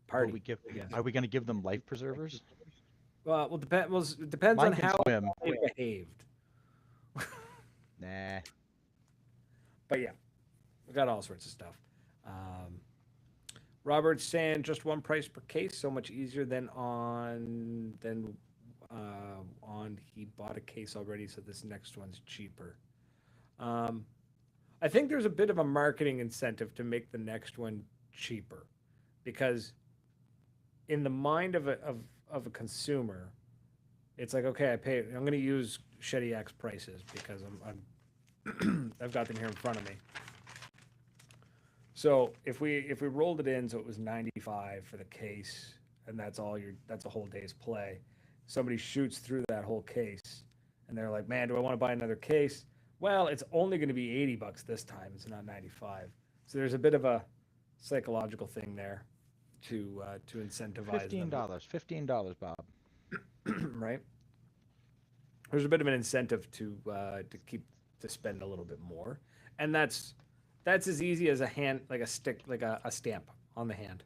party. we give? I guess. Are we going to give them life preservers? Well, it depends on Mine can how swim. they behaved. Nah. But yeah, we got all sorts of stuff. Um, Robert's saying just one price per case, so much easier than on he bought a case already, so this next one's cheaper. Um, I think there's a bit of a marketing incentive to make the next one cheaper, because in the mind of a consumer, it's like, okay, I'm going to use Shetty X prices because I've got them here in front of me. So if we rolled it in, so it was 95 for the case, and that's a whole day's play. Somebody shoots through that whole case, and they're like, "Man, do I want to buy another case?" Well, it's only going to be $80 this time. It's not 95. So there's a bit of a psychological thing there to incentivize them, $15. $15, Bob. right? There's a bit of an incentive to keep to spend a little bit more, and that's as easy as a hand, like a stick, like a stamp on the hand,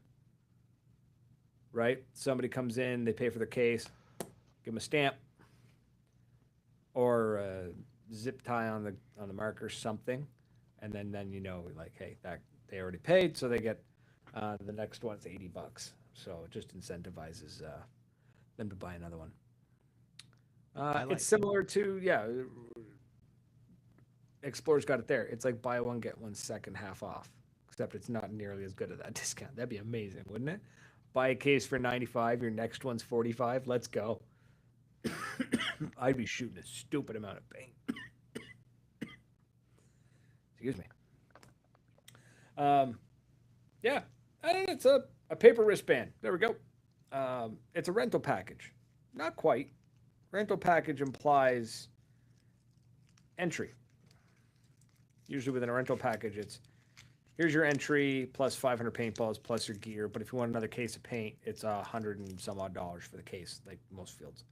right? Somebody comes in, they pay for their case, give them a stamp or a zip tie on the marker, something, and then you know, like, hey, that they already paid, so they get the next one's $80. So it just incentivizes them to buy another one. I like It's it. similar to, yeah, Explorer's got it there. It's like buy one get one second half off, except it's not nearly as good as that discount. That'd be amazing, wouldn't it? Buy a case for 95, your next one's 45. Let's go. I'd be shooting a stupid amount of paint. Excuse me. Um, yeah, I think it's a paper wristband. There we go. It's a rental package. Not quite. Rental package implies entry. Usually within a rental package, it's here's your entry plus 500 paintballs plus your gear. But if you want another case of paint, it's $100 and some odd dollars for the case, like most fields.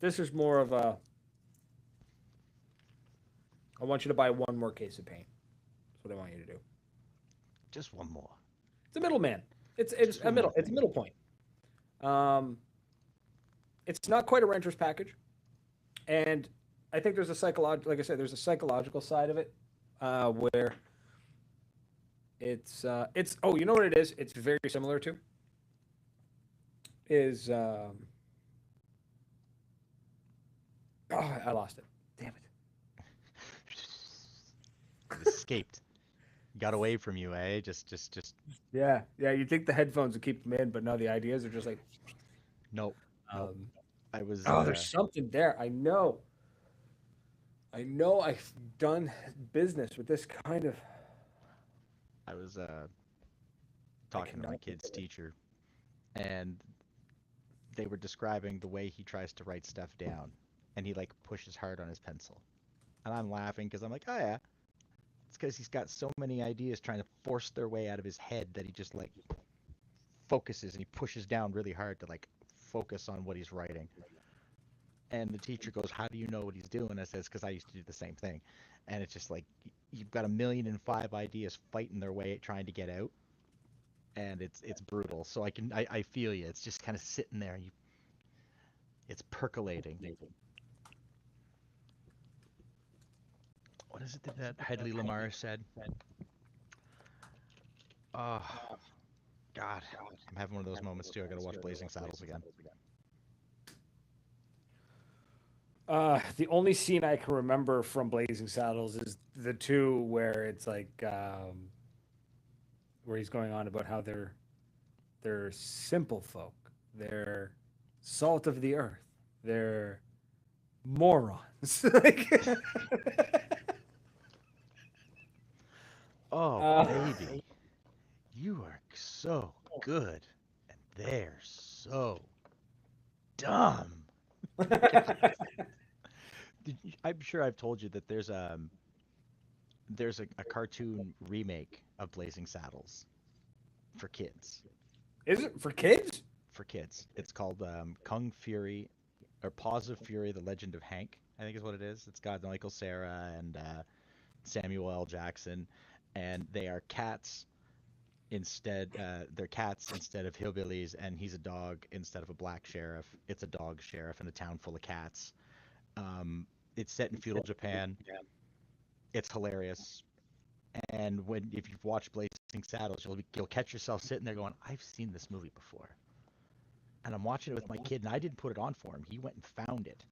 This is more of a I want you to buy one more case of paint. That's what I want you to do. Just one more. It's a middleman. It's Just a one middle. more It's a thing. middle point. Um, it's not quite a renter's package, and I think there's a psychological, like I said, there's a psychological side of it, where it's oh, you know what it is? It's very similar to is oh, I lost it. Damn it. It escaped. Got away from you, eh? Just. Yeah, yeah. You think the headphones would keep them in, but no, the ideas are just like Nope. Nope. um, I was. oh, there's something there. I know. I know I've done business with this kind of. I was I talking to my cannot think kid's of it. teacher, and they were describing the way he tries to write stuff down, and he like pushes hard on his pencil, and I'm laughing because I'm like, oh yeah, it's because he's got so many ideas trying to force their way out of his head that he just like focuses and he pushes down really hard to like focus on what he's writing. And the teacher goes, "How do you know what he's doing?" I says, "Because I used to do the same thing." And it's just like you've got 1,000,005 ideas fighting their way trying to get out, and it's brutal. So I feel you. It's just kind of sitting there. It's percolating. What is it that Headley Lamar said? Oh God, I'm having one of those moments too. I gotta watch Blazing Saddles again. The only scene I can remember from Blazing Saddles is the two where it's like where he's going on about how they're simple folk, they're salt of the earth, they're morons. Like, Oh, baby, you are so good, and they're so dumb. I'm sure I've told you that there's a cartoon remake of Blazing Saddles for kids. Is it for kids? For kids, it's called Kung Fury, or Paws of Fury: The Legend of Hank. I think is what it is. It's got Michael Cera and Samuel L. Jackson, and they are cats instead. They're cats instead of hillbillies, and he's a dog instead of a black sheriff. It's a dog sheriff in a town full of cats. It's set in feudal Japan. It's hilarious. And if you've watched Blazing Saddles, you'll catch yourself sitting there going, "I've seen this movie before." And I'm watching it with my kid, and I didn't put it on for him. He went and found it,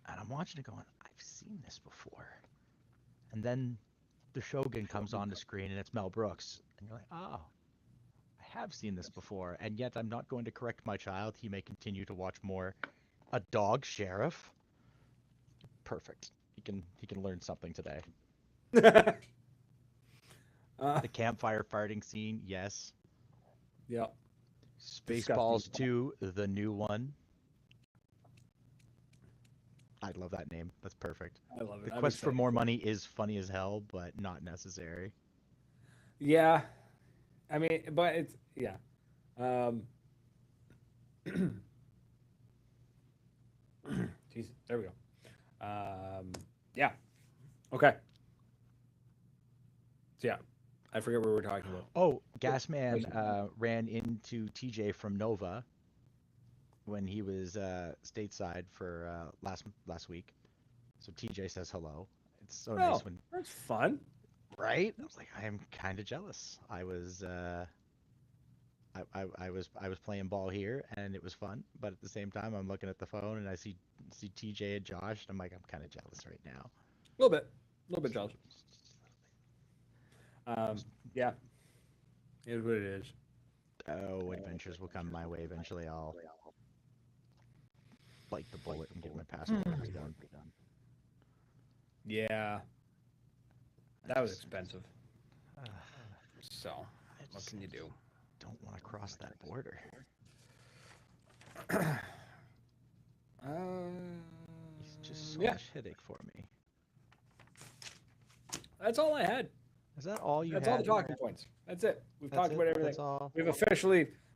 and I'm watching it going, "I've seen this before." And then the Shogun comes on the screen, and it's Mel Brooks, and you're like, "Oh, I have seen this before." And yet I'm not going to correct my child. He may continue to watch more. A dog sheriff, perfect. He can learn something today. uh, The campfire farting scene, yes. yeah. Spaceballs 2, the new one. I love that name. That's perfect. I love it. The I'm quest for excited more it. money is funny as hell, but not necessary. Yeah. I mean, but it's yeah. Um, Jesus, there we go. Yeah. Okay. So yeah, I forget what we were talking about. Oh, Gasman ran into TJ from Nova when he was stateside for last week. So TJ says hello. It's so nice Oh, when, that's fun. right? I was like, I am kind of jealous. I was playing ball here and it was fun, but at the same time I'm looking at the phone and I see TJ and Josh and I'm like, I'm kind of jealous right now. A little bit jealous. Yeah, it is what it is. Oh, adventures will come my way eventually. I'll bite the bullet and get my passports done. Yeah, I that was just, expensive. uh, So, I what just can you do? don't want to cross that border. It's just so Yeah, much headache for me. that's all I had. Is that all you That's all the had? talking points. That's it. We've That's talked it? about everything. That's all?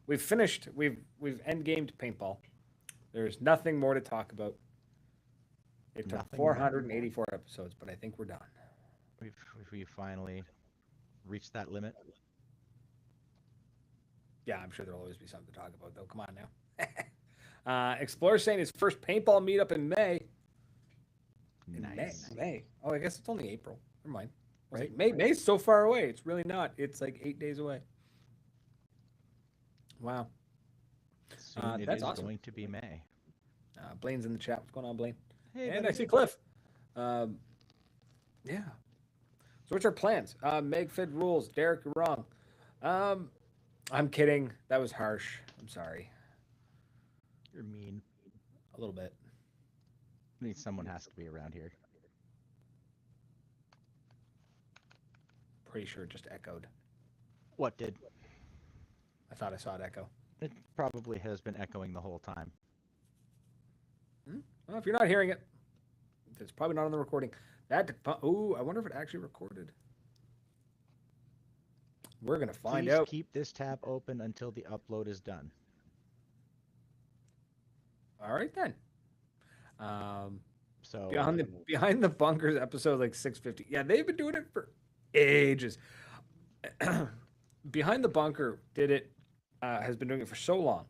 We've finished. We've end gamed paintball. There's nothing more to talk about. It took Nothing more? 484 episodes, but I think we're done. We've finally reached that limit. Yeah, I'm sure there'll always be something to talk about, though. Come on now. Explorer saying his first paintball meetup in May. Nice. May. Oh, I guess it's only April. Never mind. Right? May's so far away. It's really not. It's like 8 days away. Wow. Soon it that's is awesome. going to be May. Blaine's in the chat. What's going on, Blaine? Hey, And buddy. I see Cliff. Yeah. So what's our plans? Meg Fid rules. Derek, you're wrong. I'm kidding. That was harsh. I'm sorry. You're mean. A little bit. I mean, someone has to be around here. Pretty sure it just echoed. What did? I thought I saw it echo. It probably has been echoing the whole time. Well, if you're not hearing it, it's probably not on the recording. Ooh, I wonder if it actually recorded. We're gonna find Please out. keep this tab open until the upload is done. All right then. So Behind the Bunkers episode like 650. Yeah, they've been doing it for ages. Behind the Bunker has been doing it for so long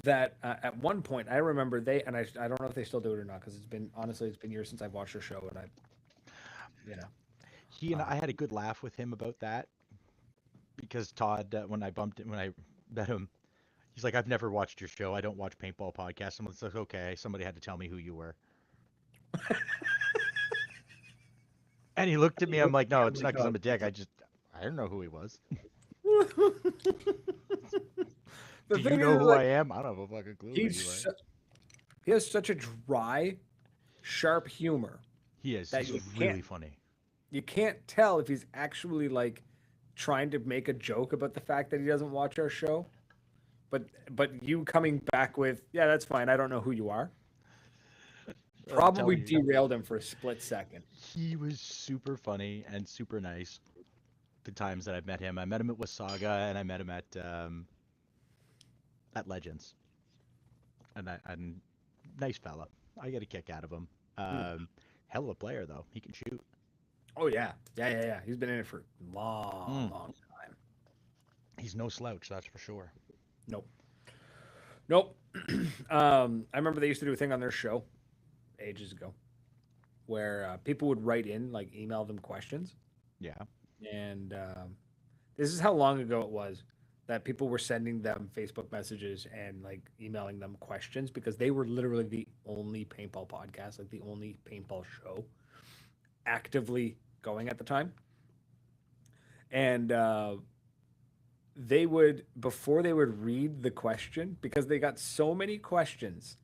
that at one point I remember I don't know if they still do it or not because it's been years since I've watched their show and he and I had a good laugh with him about that because Todd, when I met him, he's like, "I've never watched your show. I don't watch paintball podcasts." I'm like, "Okay, somebody had to tell me who you were." And he looked at me. I'm like, "No, it's not because I'm a dick. I don't know who he was." Do you know who I am? I don't have a fucking clue who you are. He has such a dry, sharp humor. He is. He's really funny. You can't tell if he's actually like trying to make a joke about the fact that he doesn't watch our show. But you coming back with, yeah, that's fine. I don't know who you are. Probably derailed him for a split second. He was super funny and super nice. The times that I've met him, I met him at Wasaga and I met him at Legends. And nice fella. I get a kick out of him. Hell of a player though. He can shoot. Oh yeah. He's been in it for a long time. He's no slouch, that's for sure. Nope. I remember they used to do a thing on their show ages ago where people would write in, like email them questions. Yeah. And this is how long ago it was that people were sending them Facebook messages and like emailing them questions because they were literally the only paintball podcast, like the only paintball show actively going at the time. And before they would read the question, because they got so many questions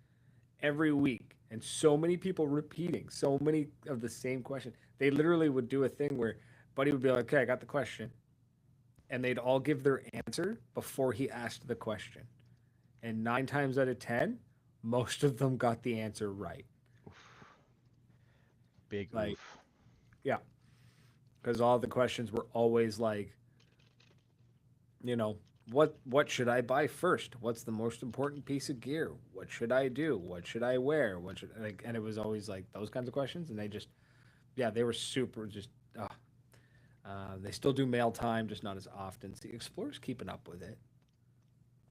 every week and so many people repeating so many of the same question, they literally would do a thing where Buddy would be like, "Okay, I got the question." And they'd all give their answer before he asked the question. And 9 times out of 10, most of them got the answer right. Oof. Big like, oof. Yeah. Because all the questions were always like, what should I buy first? What's the most important piece of gear? What should I do? What should I wear? And it was always like those kinds of questions. And they were super just, they still do mail time, just not as often. See, Explorer's keeping up with it.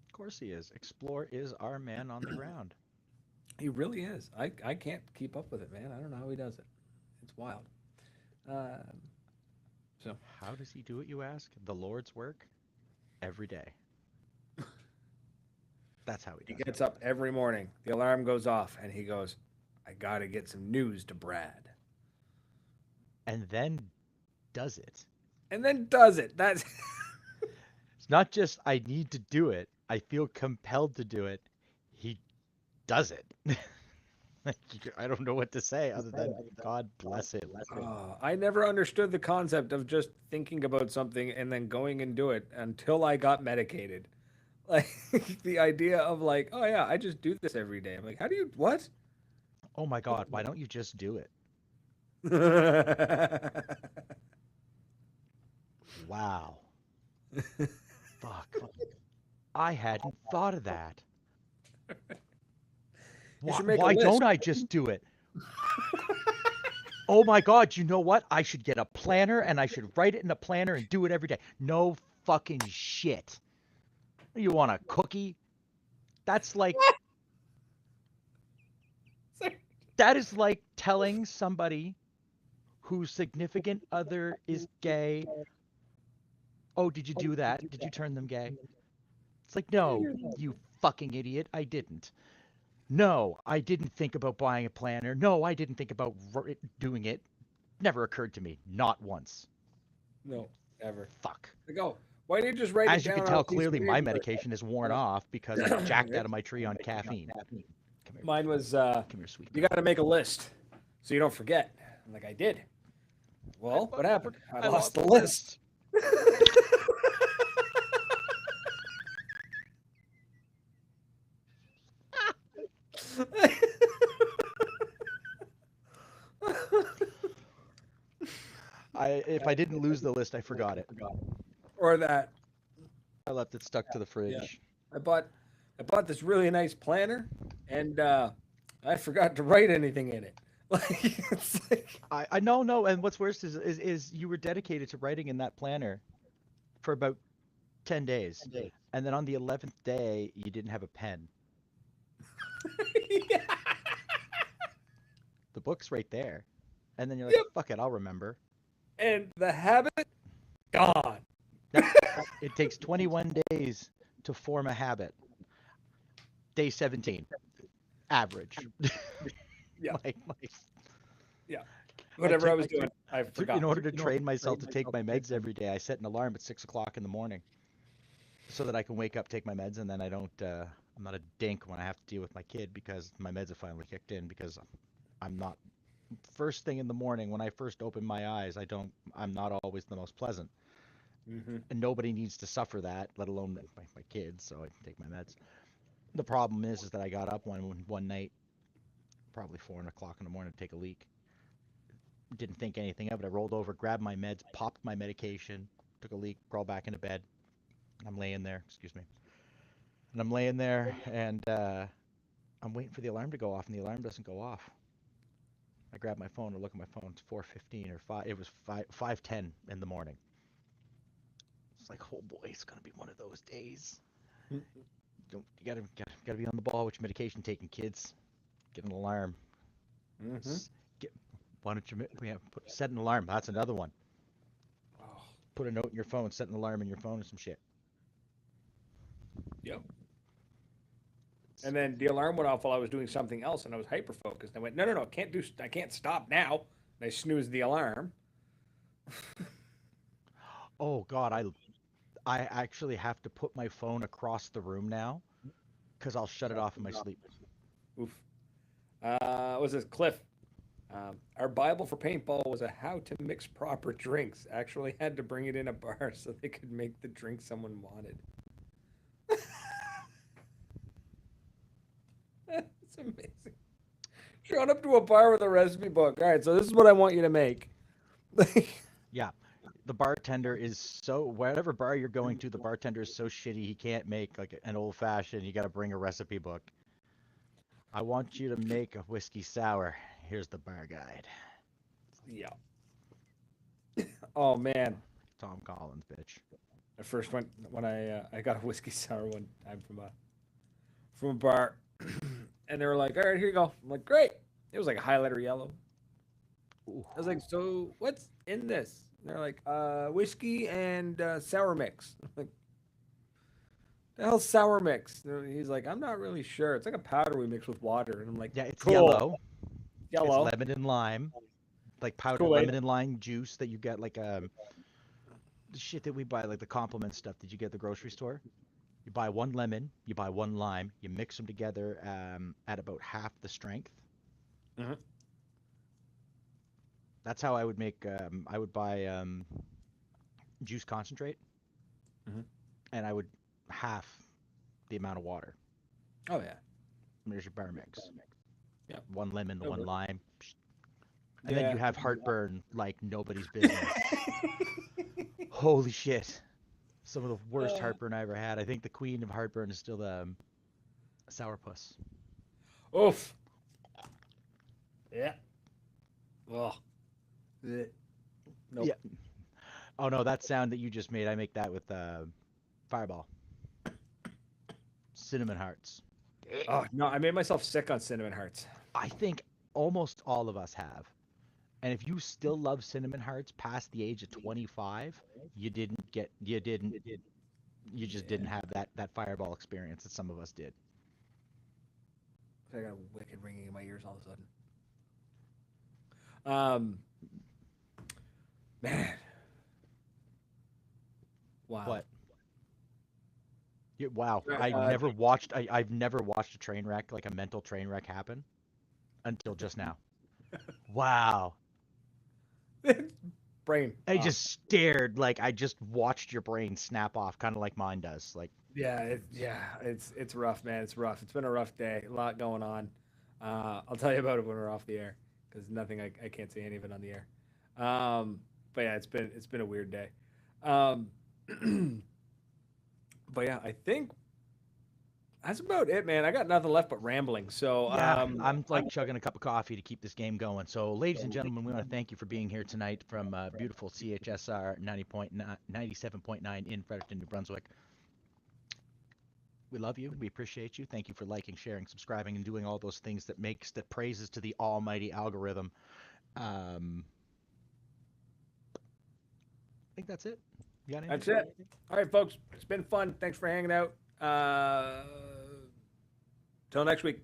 Of course he is. Explorer is our man on the ground. He really is. I can't keep up with it, man. I don't know how he does it. It's wild. So how does he do it, you ask? The Lord's work every day. That's how he does it. He gets up every morning. The alarm goes off, and he goes, "I got to get some news to Brad." And then does it. That's It's not just I need to do it. I feel compelled to do it. He does it. I don't know what to say other than God bless him. I never understood the concept of just thinking about something and then going and do it until I got medicated. Like the idea of like, oh yeah, I just do this every day. I'm like, how do you what? Oh my God, why don't you just do it? Wow. Fuck. I hadn't thought of that. Why don't I just do it? Oh my God, you know what? I should get a planner and I should write it in a planner and do it every day. No fucking shit. You want a cookie? That's like... That is like telling somebody whose significant other is gay, "Oh, did you do that? Did you turn them gay?" It's like, no, you fucking idiot, I didn't. No, I didn't think about buying a planner. No, I didn't think about doing it. Never occurred to me. Not once. No, ever. Fuck. Like, oh, why didn't you just write it down? As you can tell, clearly my medication is worn off because I'm jacked out of my tree on caffeine. Come here. Mine was, Come here, sweet girl. You got to make a list so you don't forget. I'm like, I did. Well, what happened? I lost the list. If I didn't lose the list, I forgot it. Or that. I left it stuck to the fridge. Yeah. I bought this really nice planner, and I forgot to write anything in it. Like it's like I know, no, and what's worse is you were dedicated to writing in that planner for about 10 days. And then on the 11th day, you didn't have a pen. yeah. The book's right there. And then you're like, Yep. fuck it, I'll remember. And the habit gone. Yep. It takes 21 days to form a habit. Day 17, average. Yeah. like, Yeah. Whatever I took- was doing, I forgot. in order to train myself to take my meds every day, I set an alarm at 6 o'clock in the morning so that I can wake up, take my meds, and then I don't. I'm not a dink when I have to deal with my kid because my meds have finally kicked in because I'm not. First thing in the morning when I first open my eyes, I'm not always the most pleasant, Mm-hmm. and nobody needs to suffer that, let alone my kids. So I take my meds. The problem is that I got up one night, probably 4 o'clock in the morning, to take a leak. Didn't think anything of it. I rolled over, grabbed my meds, popped my medication, took a leak, crawled back into bed. I'm laying there, excuse me. And I'm laying there and I'm waiting for the alarm to go off and the alarm doesn't go off. I grab my phone or look at my phone. It's 4:15 or 5. It was 5:10 in the morning. It's like, oh boy, it's gonna be one of those days. You gotta be on the ball with your medication taking, kids. Get an alarm. Mm-hmm. Get, why don't you set an alarm? That's another one. Oh, Put a note in your phone, set an alarm in your phone or some shit. yep. And then the alarm went off while I was doing something else, and I was hyper focused. I went, no, I can't stop now. And I snoozed the alarm. Oh God, I actually have to put my phone across the room now because I'll shut it off in my sleep. Oof. Was this Cliff? Our Bible for paintball was a how to mix proper drinks. Actually, had to bring it in a bar so they could make the drink someone wanted. It's amazing. Showing up to a bar with a recipe book. All right, so this is what I want you to make. Yeah, the bartender is so whatever bar you're going to, the bartender is so shitty he can't make like an old fashioned. You got to bring a recipe book. I want you to make a whiskey sour. Here's the bar guide. Yeah. Oh man, Tom Collins, bitch. I first went when I got a whiskey sour one time from a bar, and they were like, "All right, here you go." I'm like, "Great." It was like a highlighter yellow. Ooh. I was like, "So what's in this?" And they're like, "Whiskey and sour mix." I'm like, the hell's sour mix? And he's like, "I'm not really sure. It's like a powder we mix with water." And I'm like, Yeah, it's "Cool, yellow. It's yellow, lemon and lime, like powdered Kool-Aid." lemon and lime juice that you get like the shit that we buy, like the compliment stuff that you get at the grocery store. You buy one lemon, you buy one lime, you mix them together at about half the strength. Mhm. That's how I would make. I would buy juice concentrate, Mhm. and I would half the amount of water. Oh yeah, There's your bar mix. yeah, One lemon, that one works. lime, and then Yeah. you have heartburn like nobody's business. Holy shit! Some of the worst heartburn I ever had. I think the queen of heartburn is still the sourpuss. Oof. Yeah. Well. Nope. Yeah. Oh no, that sound that you just made, I make that with Fireball. Cinnamon hearts. Oh no, I made myself sick on cinnamon hearts. I think almost all of us have. And if you still love cinnamon hearts past the age of 25, you just Yeah. didn't have that Fireball experience that some of us did. I got a wicked ringing in my ears all of a sudden. Man. Wow. What? Wow, Uh, I've never watched a train wreck, like a mental train wreck happen until just now. Wow. brain. I just stared like I just watched your brain snap off, kind of like mine does. Like, It's rough, man. It's rough. It's been a rough day. A lot going on. I'll tell you about it when we're off the air because nothing. I can't say any of it on the air. But yeah, it's been a weird day. Um, but yeah, I think That's about it, man. I got nothing left but rambling. So Yeah, I'm like chugging a cup of coffee to keep this game going. So, ladies and gentlemen, we want to thank you for being here tonight from beautiful CHSR 97.9 in Fredericton, New Brunswick. We love you. We appreciate you. Thank you for liking, sharing, subscribing, and doing all those things that praises to the almighty algorithm. I think that's it. You got anything? that's it. All right, folks. It's been fun. Thanks for hanging out. Till next week.